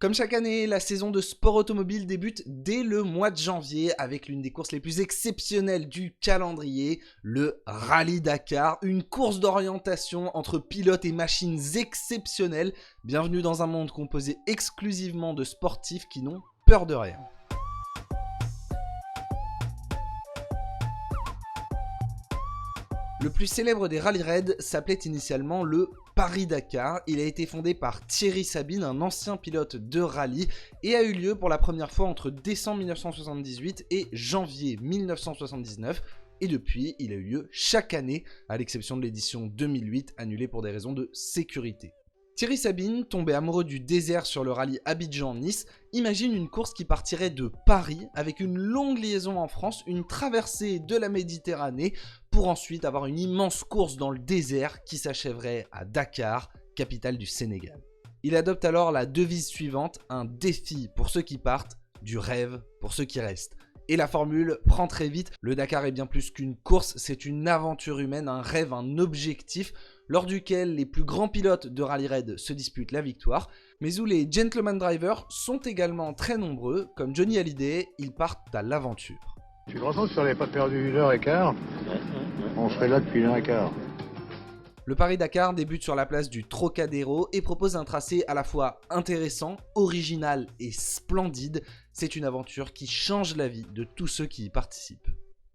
Comme chaque année, la saison de sport automobile débute dès le mois de janvier avec l'une des courses les plus exceptionnelles du calendrier, le Rallye Dakar, une course d'orientation entre pilotes et machines exceptionnelles. Bienvenue dans un monde composé exclusivement de sportifs qui n'ont peur de rien. Le plus célèbre des rallye raids s'appelait initialement le Paris-Dakar. Il a été fondé par Thierry Sabine, un ancien pilote de rallye, et a eu lieu pour la première fois entre décembre 1978 et janvier 1979. Et depuis, il a eu lieu chaque année, à l'exception de l'édition 2008, annulée pour des raisons de sécurité. Thierry Sabine, tombé amoureux du désert sur le rallye Abidjan-Nice, imagine une course qui partirait de Paris avec une longue liaison en France, une traversée de la Méditerranée, pour ensuite avoir une immense course dans le désert qui s'achèverait à Dakar, capitale du Sénégal. Il adopte alors la devise suivante, un défi pour ceux qui partent, du rêve pour ceux qui restent. Et la formule prend très vite, le Dakar est bien plus qu'une course, c'est une aventure humaine, un rêve, un objectif, lors duquel les plus grands pilotes de rallye raid se disputent la victoire, mais où les gentleman drivers sont également très nombreux, comme Johnny Hallyday, ils partent à l'aventure. Tu te rends compte si on n'avait pas perdu 1h15, on serait là depuis 1h15. Le Paris-Dakar débute sur la place du Trocadéro et propose un tracé à la fois intéressant, original et splendide. C'est une aventure qui change la vie de tous ceux qui y participent.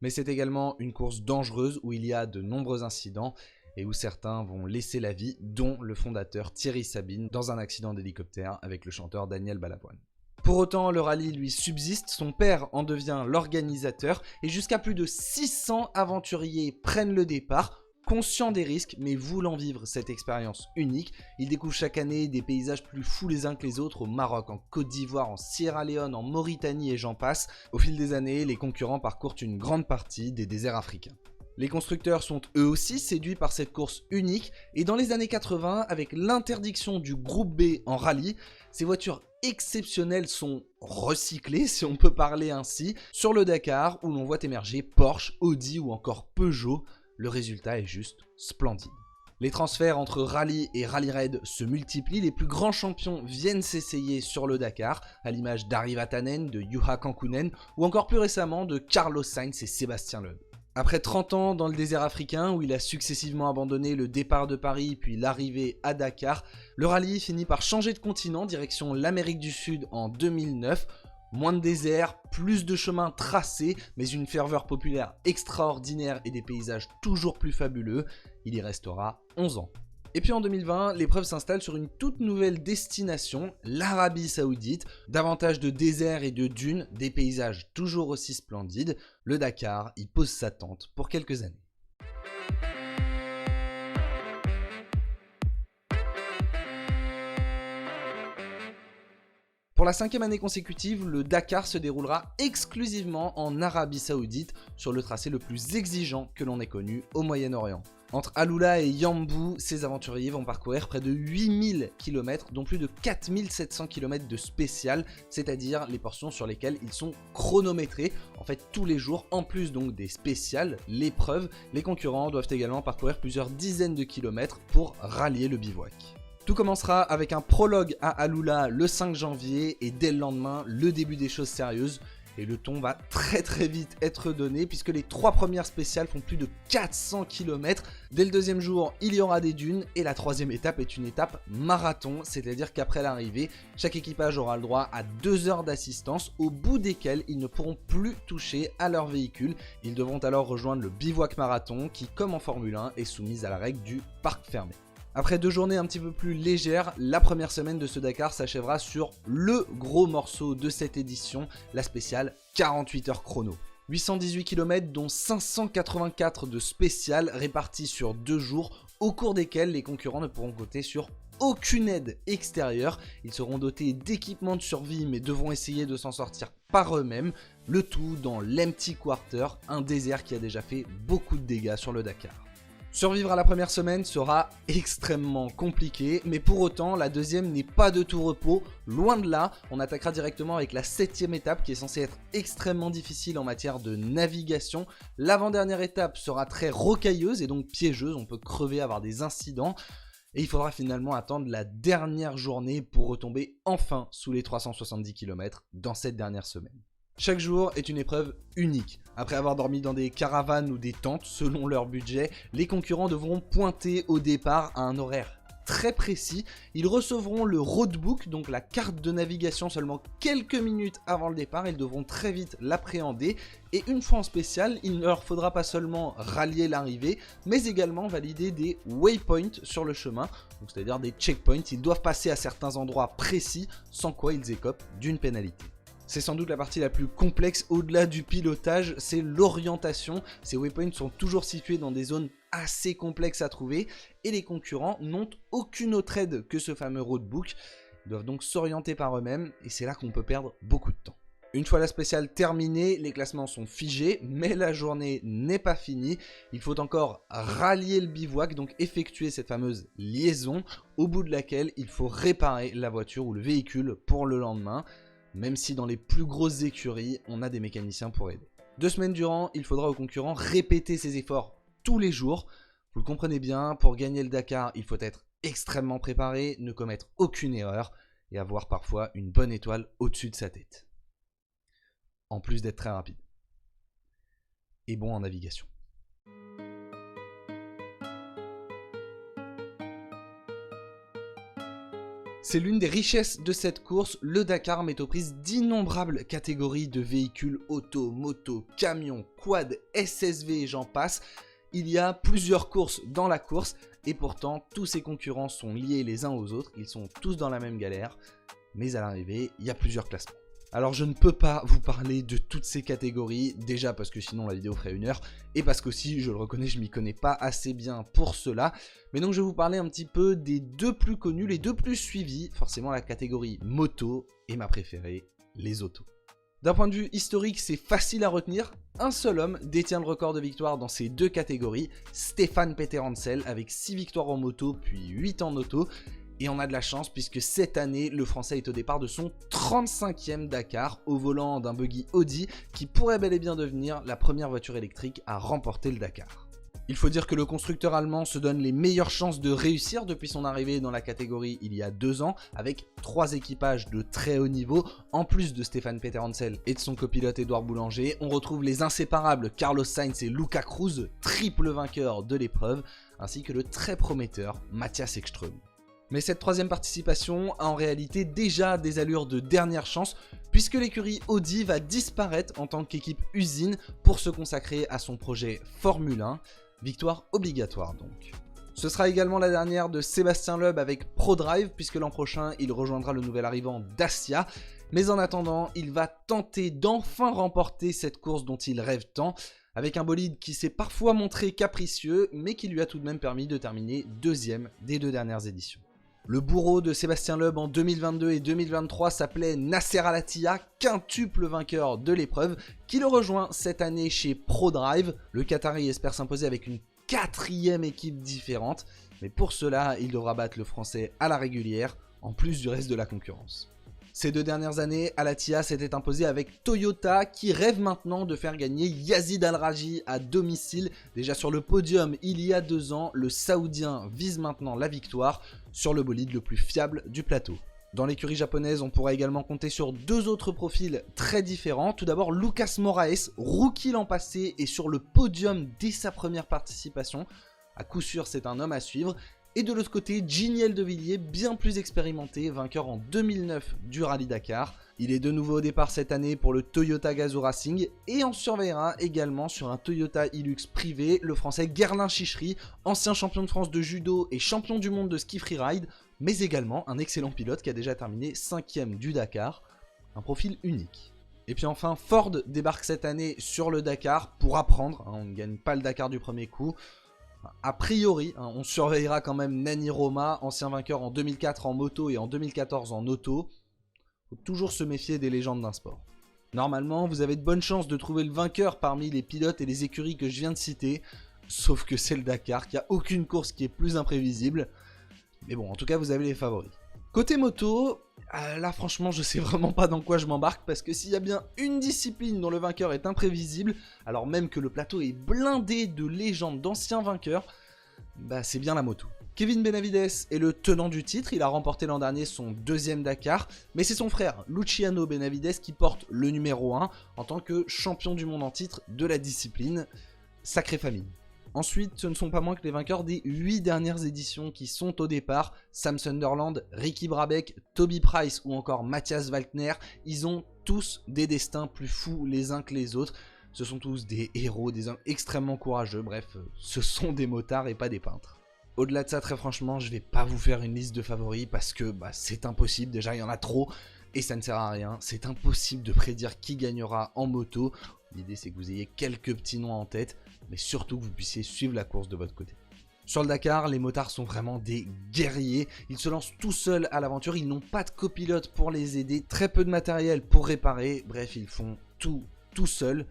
Mais c'est également une course dangereuse où il y a de nombreux incidents et où certains vont laisser la vie, dont le fondateur Thierry Sabine dans un accident d'hélicoptère avec le chanteur Daniel Balavoine. Pour autant, le rallye lui subsiste, son père en devient l'organisateur et jusqu'à plus de 600 aventuriers prennent le départ. Conscient des risques, mais voulant vivre cette expérience unique, il découvre chaque année des paysages plus fous les uns que les autres au Maroc, en Côte d'Ivoire, en Sierra Leone, en Mauritanie et j'en passe. Au fil des années, les concurrents parcourent une grande partie des déserts africains. Les constructeurs sont eux aussi séduits par cette course unique et dans les années 80, avec l'interdiction du groupe B en rallye, ces voitures exceptionnelles sont recyclées, si on peut parler ainsi, sur le Dakar où l'on voit émerger Porsche, Audi ou encore Peugeot. Le résultat est juste splendide. Les transferts entre rallye et rallye raid se multiplient, les plus grands champions viennent s'essayer sur le Dakar, à l'image d'Ari Vatanen, de Juha Kankkunen ou encore plus récemment de Carlos Sainz et Sébastien Loeb. Après 30 ans dans le désert africain où il a successivement abandonné le départ de Paris puis l'arrivée à Dakar, le rallye finit par changer de continent direction l'Amérique du Sud en 2009. Moins de désert, plus de chemins tracés, mais une ferveur populaire extraordinaire et des paysages toujours plus fabuleux. Il y restera 11 ans. Et puis en 2020, l'épreuve s'installe sur une toute nouvelle destination, l'Arabie Saoudite. Davantage de désert et de dunes, des paysages toujours aussi splendides. Le Dakar y pose sa tente pour quelques années. Pour la 5e année consécutive, le Dakar se déroulera exclusivement en Arabie Saoudite, sur le tracé le plus exigeant que l'on ait connu au Moyen-Orient. Entre Aloula et Yambou, ces aventuriers vont parcourir près de 8000 km, dont plus de 4700 km de spécial, c'est-à-dire les portions sur lesquelles ils sont chronométrés. En fait, tous les jours, en plus donc des spéciales, l'épreuve, les concurrents doivent également parcourir plusieurs dizaines de kilomètres pour rallier le bivouac. Tout commencera avec un prologue à Aloula le 5 janvier et dès le lendemain, le début des choses sérieuses. Et le ton va très vite être donné puisque les 3 premières spéciales font plus de 400 km. Dès le 2e jour, il y aura des dunes et la 3e étape est une étape marathon, c'est-à-dire qu'après l'arrivée, chaque équipage aura le droit à 2 heures d'assistance au bout desquelles ils ne pourront plus toucher à leur véhicule. Ils devront alors rejoindre le bivouac marathon qui, comme en Formule 1, est soumise à la règle du parc fermé. Après 2 journées un petit peu plus légères, la première semaine de ce Dakar s'achèvera sur le gros morceau de cette édition, la spéciale 48 heures chrono. 818 km dont 584 de spéciales réparties sur 2 jours, au cours desquels les concurrents ne pourront compter sur aucune aide extérieure. Ils seront dotés d'équipements de survie mais devront essayer de s'en sortir par eux-mêmes, le tout dans l'Empty Quarter, un désert qui a déjà fait beaucoup de dégâts sur le Dakar. Survivre à la première semaine sera extrêmement compliqué, mais pour autant, la deuxième n'est pas de tout repos, loin de là. On attaquera directement avec la 7e étape qui est censée être extrêmement difficile en matière de navigation. L'avant-dernière étape sera très rocailleuse et donc piégeuse, on peut crever, avoir des incidents. Et il faudra finalement attendre la dernière journée pour retomber enfin sous les 370 km dans cette dernière semaine. Chaque jour est une épreuve unique. Après avoir dormi dans des caravanes ou des tentes selon leur budget, les concurrents devront pointer au départ à un horaire très précis. Ils recevront le roadbook, donc la carte de navigation seulement quelques minutes avant le départ. Ils devront très vite l'appréhender et une fois en spécial, il ne leur faudra pas seulement rallier l'arrivée, mais également valider des waypoints sur le chemin, c'est-à-dire des checkpoints. Ils doivent passer à certains endroits précis, sans quoi ils écopent d'une pénalité. C'est sans doute la partie la plus complexe au-delà du pilotage, c'est l'orientation. Ces waypoints sont toujours situés dans des zones assez complexes à trouver et les concurrents n'ont aucune autre aide que ce fameux roadbook. Ils doivent donc s'orienter par eux-mêmes et c'est là qu'on peut perdre beaucoup de temps. Une fois la spéciale terminée, les classements sont figés, mais la journée n'est pas finie. Il faut encore rallier le bivouac, donc effectuer cette fameuse liaison, au bout de laquelle il faut réparer la voiture ou le véhicule pour le lendemain. Même si dans les plus grosses écuries, on a des mécaniciens pour aider. 2 semaines durant, il faudra aux concurrents répéter ces efforts tous les jours. Vous le comprenez bien, pour gagner le Dakar, il faut être extrêmement préparé, ne commettre aucune erreur et avoir parfois une bonne étoile au-dessus de sa tête. En plus d'être très rapide. Et bon en navigation. C'est l'une des richesses de cette course, le Dakar met aux prises d'innombrables catégories de véhicules auto, moto, camions, quad, SSV et j'en passe. Il y a plusieurs courses dans la course et pourtant tous ces concurrents sont liés les uns aux autres, ils sont tous dans la même galère, mais à l'arrivée, il y a plusieurs classements. Alors je ne peux pas vous parler de toutes ces catégories, déjà parce que sinon la vidéo ferait 1 heure, et parce qu'aussi, je le reconnais, je m'y connais pas assez bien pour cela. Mais donc je vais vous parler un petit peu des 2 plus connus, les 2 plus suivis, forcément la catégorie moto, et ma préférée, les autos. D'un point de vue historique, c'est facile à retenir, un seul homme détient le record de victoires dans ces 2 catégories, Stéphane Peterhansel, avec 6 victoires en moto, puis 8 en auto. Et on a de la chance puisque cette année, le Français est au départ de son 35e Dakar au volant d'un buggy Audi qui pourrait bel et bien devenir la première voiture électrique à remporter le Dakar. Il faut dire que le constructeur allemand se donne les meilleures chances de réussir depuis son arrivée dans la catégorie il y a 2 ans avec 3 équipages de très haut niveau. En plus de Stéphane Peterhansel et de son copilote Édouard Boulanger, on retrouve les inséparables Carlos Sainz et Luca Cruz, triple vainqueur de l'épreuve, ainsi que le très prometteur Matthias Ekström. Mais cette 3e participation a en réalité déjà des allures de dernière chance puisque l'écurie Audi va disparaître en tant qu'équipe usine pour se consacrer à son projet Formule 1, victoire obligatoire donc. Ce sera également la dernière de Sébastien Loeb avec ProDrive puisque l'an prochain il rejoindra le nouvel arrivant Dacia, mais en attendant il va tenter d'enfin remporter cette course dont il rêve tant, avec un bolide qui s'est parfois montré capricieux mais qui lui a tout de même permis de terminer 2e des 2 dernières éditions. Le bourreau de Sébastien Loeb en 2022 et 2023 s'appelait Nasser Al-Attiyah, quintuple vainqueur de l'épreuve, qui le rejoint cette année chez ProDrive. Le Qatari espère s'imposer avec une 4e équipe différente, mais pour cela, il devra battre le Français à la régulière, en plus du reste de la concurrence. Ces 2 dernières années, Al-Attiyah s'était imposé avec Toyota qui rêve maintenant de faire gagner Yazid Al-Raji à domicile. Déjà sur le podium il y a 2 ans, le Saoudien vise maintenant la victoire sur le bolide le plus fiable du plateau. Dans l'écurie japonaise, on pourra également compter sur 2 autres profils très différents. Tout d'abord, Lucas Moraes, rookie l'an passé et sur le podium dès sa première participation. À coup sûr, c'est un homme à suivre. Et de l'autre côté, Gini Eldevilliers, bien plus expérimenté, vainqueur en 2009 du Rallye Dakar. Il est de nouveau au départ cette année pour le Toyota Gazoo Racing et on surveillera également sur un Toyota Hilux privé le Français Guerlain Chichery, ancien champion de France de judo et champion du monde de ski freeride, mais également un excellent pilote qui a déjà terminé 5e du Dakar, un profil unique. Et puis enfin, Ford débarque cette année sur le Dakar pour apprendre, on ne gagne pas le Dakar du premier coup. A priori, on surveillera quand même Nani Roma, ancien vainqueur en 2004 en moto et en 2014 en auto. Faut toujours se méfier des légendes d'un sport. Normalement, vous avez de bonnes chances de trouver le vainqueur parmi les pilotes et les écuries que je viens de citer, sauf que c'est le Dakar, qu'il n'y a aucune course qui est plus imprévisible. Mais bon, en tout cas, vous avez les favoris. Côté moto, là franchement je sais vraiment pas dans quoi je m'embarque parce que s'il y a bien une discipline dont le vainqueur est imprévisible, alors même que le plateau est blindé de légendes d'anciens vainqueurs, bah c'est bien la moto. Kevin Benavides est le tenant du titre, il a remporté l'an dernier son 2e Dakar, mais c'est son frère Luciano Benavides qui porte le numéro 1 en tant que champion du monde en titre de la discipline. Sacrée famille. Ensuite, ce ne sont pas moins que les vainqueurs des 8 dernières éditions qui sont au départ. Sam Sunderland, Ricky Brabec, Toby Price ou encore Matthias Walkner, ils ont tous des destins plus fous les uns que les autres. Ce sont tous des héros, des hommes extrêmement courageux, bref, ce sont des motards et pas des peintres. Au-delà de ça, très franchement, je vais pas vous faire une liste de favoris parce que c'est impossible, déjà il y en a trop et ça ne sert à rien. C'est impossible de prédire qui gagnera en moto. L'idée c'est que vous ayez quelques petits noms en tête, mais surtout que vous puissiez suivre la course de votre côté. Sur le Dakar, les motards sont vraiment des guerriers, ils se lancent tout seuls à l'aventure, ils n'ont pas de copilote pour les aider, très peu de matériel pour réparer, bref ils font tout seuls.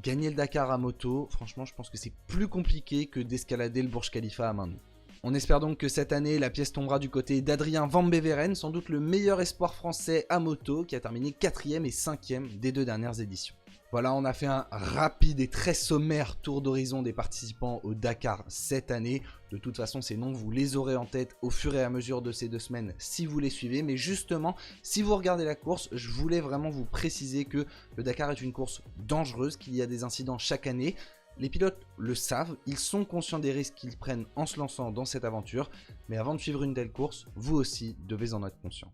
Gagner le Dakar à moto, franchement je pense que c'est plus compliqué que d'escalader le Burj Khalifa à main nue. On espère donc que cette année, la pièce tombera du côté d'Adrien Van Beveren, sans doute le meilleur espoir français à moto, qui a terminé 4e et 5e des 2 dernières éditions. Voilà, on a fait un rapide et très sommaire tour d'horizon des participants au Dakar cette année. De toute façon, ces noms, vous les aurez en tête au fur et à mesure de ces 2 semaines si vous les suivez. Mais justement, si vous regardez la course, je voulais vraiment vous préciser que le Dakar est une course dangereuse, qu'il y a des incidents chaque année. Les pilotes le savent, ils sont conscients des risques qu'ils prennent en se lançant dans cette aventure, mais avant de suivre une telle course, vous aussi devez en être conscient.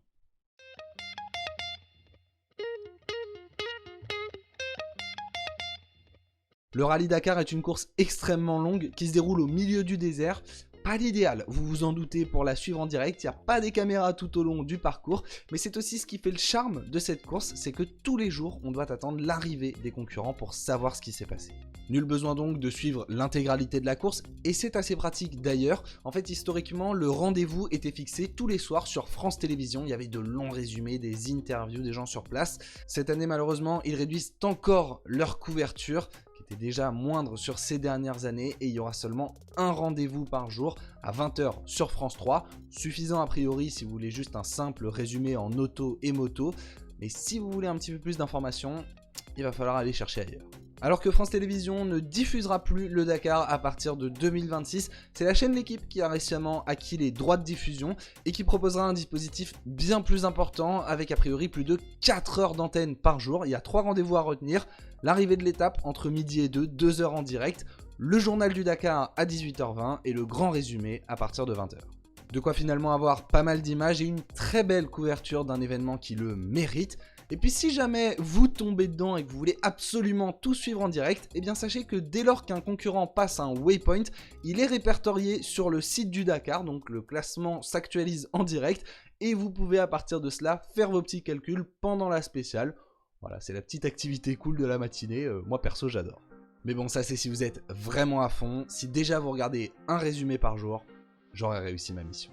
Le Rallye Dakar est une course extrêmement longue qui se déroule au milieu du désert. Pas l'idéal, vous vous en doutez, pour la suivre en direct, il n'y a pas des caméras tout au long du parcours, mais c'est aussi ce qui fait le charme de cette course, c'est que tous les jours, on doit attendre l'arrivée des concurrents pour savoir ce qui s'est passé. Nul besoin donc de suivre l'intégralité de la course, et c'est assez pratique d'ailleurs. En fait, historiquement, le rendez-vous était fixé tous les soirs sur France Télévisions, il y avait de longs résumés, des interviews des gens sur place. Cette année, malheureusement, ils réduisent encore leur couverture, qui était déjà moindre sur ces dernières années, et il y aura seulement un rendez-vous par jour à 20 h sur France 3, suffisant a priori si vous voulez juste un simple résumé en auto et moto, mais si vous voulez un petit peu plus d'informations, il va falloir aller chercher ailleurs. Alors que France Télévisions ne diffusera plus le Dakar à partir de 2026, c'est la chaîne L'Équipe qui a récemment acquis les droits de diffusion et qui proposera un dispositif bien plus important avec a priori plus de 4 heures d'antenne par jour. Il y a 3 rendez-vous à retenir, l'arrivée de l'étape entre midi et 2 heures en direct, le journal du Dakar à 18h20 et le grand résumé à partir de 20h. De quoi finalement avoir pas mal d'images et une très belle couverture d'un événement qui le mérite. Et puis si jamais vous tombez dedans et que vous voulez absolument tout suivre en direct, eh bien sachez que dès lors qu'un concurrent passe un waypoint, il est répertorié sur le site du Dakar, donc le classement s'actualise en direct et vous pouvez à partir de cela faire vos petits calculs pendant la spéciale. Voilà, c'est la petite activité cool de la matinée, moi perso j'adore. Mais bon, ça c'est si vous êtes vraiment à fond, si déjà vous regardez un résumé par jour, j'aurais réussi ma mission.